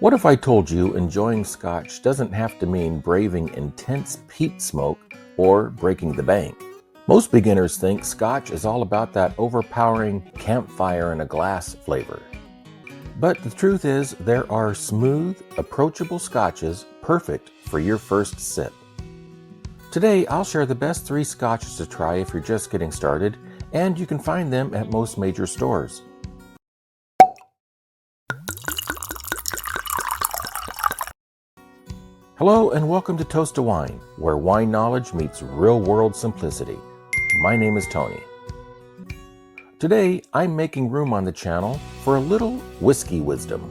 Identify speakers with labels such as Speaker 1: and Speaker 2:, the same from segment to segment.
Speaker 1: What if I told you enjoying Scotch doesn't have to mean braving intense peat smoke or breaking the bank? Most beginners think Scotch is all about that overpowering campfire in a glass flavor. But the truth is, there are smooth, approachable Scotches perfect for your first sip. Today, I'll share the best 3 Scotches to try if you're just getting started, and you can find them at most major stores. Hello and welcome to Toast to Wine, where wine knowledge meets real-world simplicity. My name is Tony. Today, I'm making room on the channel for a little whiskey wisdom.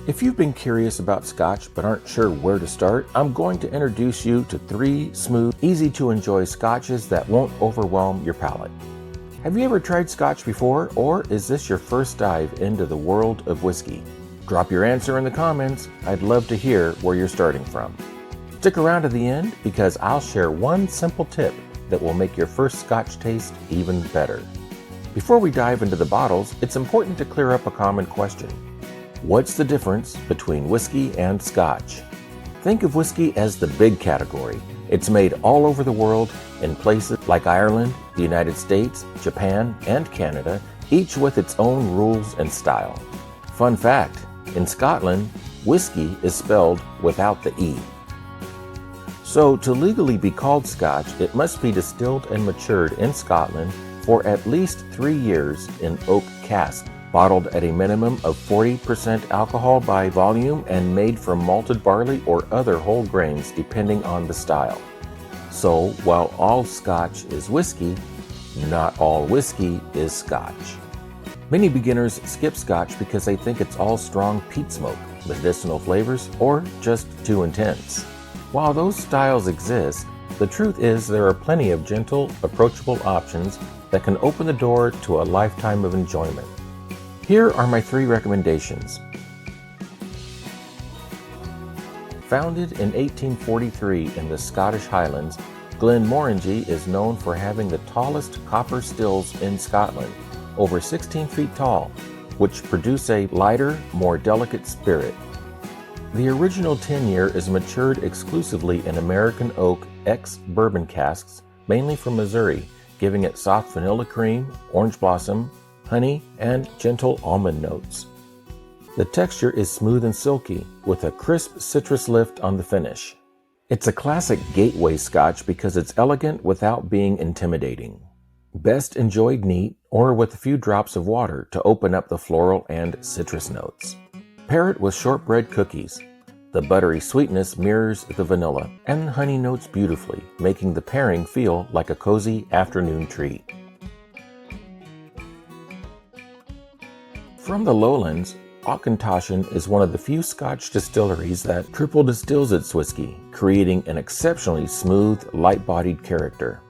Speaker 1: If you've been curious about Scotch but aren't sure where to start, I'm going to introduce you to 3 smooth, easy-to-enjoy Scotches that won't overwhelm your palate. Have you ever tried Scotch before, or is this your first dive into the world of whiskey? Drop your answer in the comments. I'd love to hear where you're starting from. Stick around to the end because I'll share one simple tip that will make your first Scotch taste even better. Before we dive into the bottles, it's important to clear up a common question. What's the difference between whiskey and Scotch? Think of whiskey as the big category. It's made all over the world in places like Ireland, the United States, Japan, and Canada, each with its own rules and style. Fun fact, in Scotland, whiskey is spelled without the E. So to legally be called Scotch, it must be distilled and matured in Scotland for at least 3 years in oak casks, bottled at a minimum of 40% alcohol by volume and made from malted barley or other whole grains depending on the style. So while all Scotch is whiskey, not all whiskey is Scotch. Many beginners skip Scotch because they think it's all strong peat smoke, medicinal flavors, or just too intense. While those styles exist, the truth is there are plenty of gentle, approachable options that can open the door to a lifetime of enjoyment. Here are my 3 recommendations. Founded in 1843 in the Scottish Highlands, Glenmorangie is known for having the tallest copper stills in Scotland, over 16 feet tall, which produce a lighter, more delicate spirit. The original 10-year is matured exclusively in American oak ex-bourbon casks, mainly from Missouri, giving it soft vanilla cream, orange blossom, honey, and gentle almond notes. The texture is smooth and silky, with a crisp citrus lift on the finish. It's a classic gateway Scotch because it's elegant without being intimidating. Best enjoyed neat or with a few drops of water to open up the floral and citrus notes. Pair it with shortbread cookies. The buttery sweetness mirrors the vanilla, and honey notes beautifully, making the pairing feel like a cozy afternoon treat. From the lowlands, Auchentoshan is one of the few Scotch distilleries that triple distills its whiskey, creating an exceptionally smooth, light-bodied character.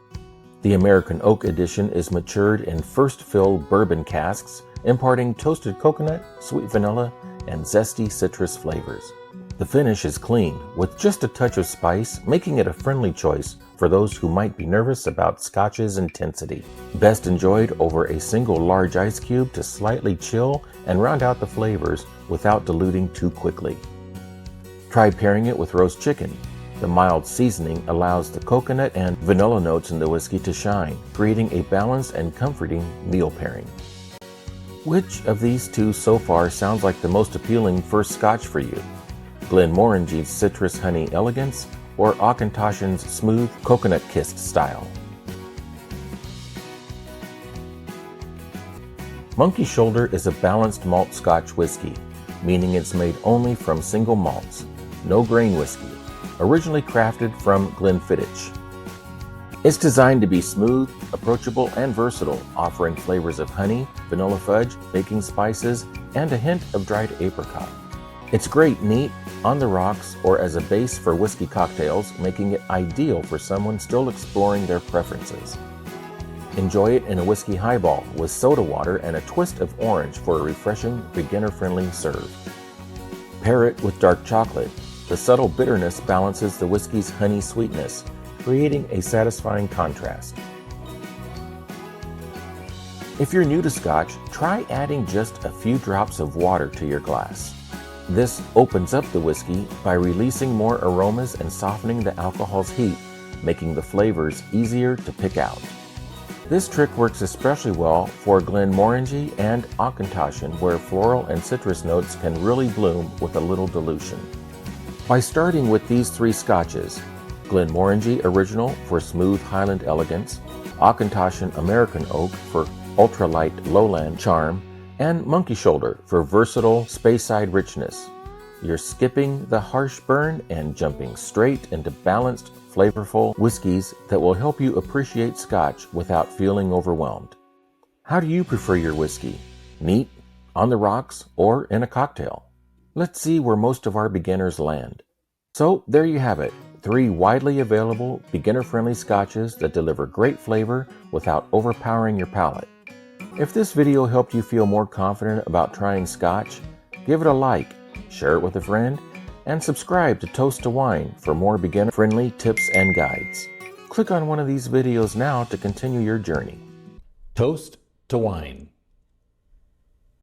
Speaker 1: The American Oak edition is matured in first-fill bourbon casks, imparting toasted coconut, sweet vanilla, and zesty citrus flavors. The finish is clean, with just a touch of spice, making it a friendly choice for those who might be nervous about Scotch's intensity. Best enjoyed over a single large ice cube to slightly chill and round out the flavors without diluting too quickly. Try pairing it with roast chicken. The mild seasoning allows the coconut and vanilla notes in the whiskey to shine, creating a balanced and comforting meal pairing. Which of these 2 so far sounds like the most appealing first Scotch for you? Glenmorangie's citrus honey elegance or Auchentoshan's smooth coconut-kissed style? Monkey Shoulder is a balanced malt Scotch whiskey, meaning it's made only from single malts, no grain whiskey. Originally crafted from Glenfiddich. It's designed to be smooth, approachable, and versatile, offering flavors of honey, vanilla fudge, baking spices, and a hint of dried apricot. It's great neat, on the rocks, or as a base for whiskey cocktails, making it ideal for someone still exploring their preferences. Enjoy it in a whiskey highball with soda water and a twist of orange for a refreshing, beginner-friendly serve. Pair it with dark chocolate. The subtle bitterness balances the whiskey's honey sweetness, creating a satisfying contrast. If you're new to Scotch, try adding just a few drops of water to your glass. This opens up the whiskey by releasing more aromas and softening the alcohol's heat, making the flavors easier to pick out. This trick works especially well for Glenmorangie and Auchentoshan, where floral and citrus notes can really bloom with a little dilution. By starting with these three Scotches, Glenmorangie Original for smooth Highland elegance, Auchentoshan American Oak for ultralight lowland charm, and Monkey Shoulder for versatile Speyside richness, you're skipping the harsh burn and jumping straight into balanced, flavorful whiskeys that will help you appreciate Scotch without feeling overwhelmed. How do you prefer your whiskey? Neat, on the rocks, or in a cocktail? Let's see where most of our beginners land. So there you have it, 3 widely available, beginner-friendly Scotches that deliver great flavor without overpowering your palate. If this video helped you feel more confident about trying Scotch, give it a like, share it with a friend, and subscribe to Toast to Wine for more beginner-friendly tips and guides. Click on one of these videos now to continue your journey. Toast to Wine.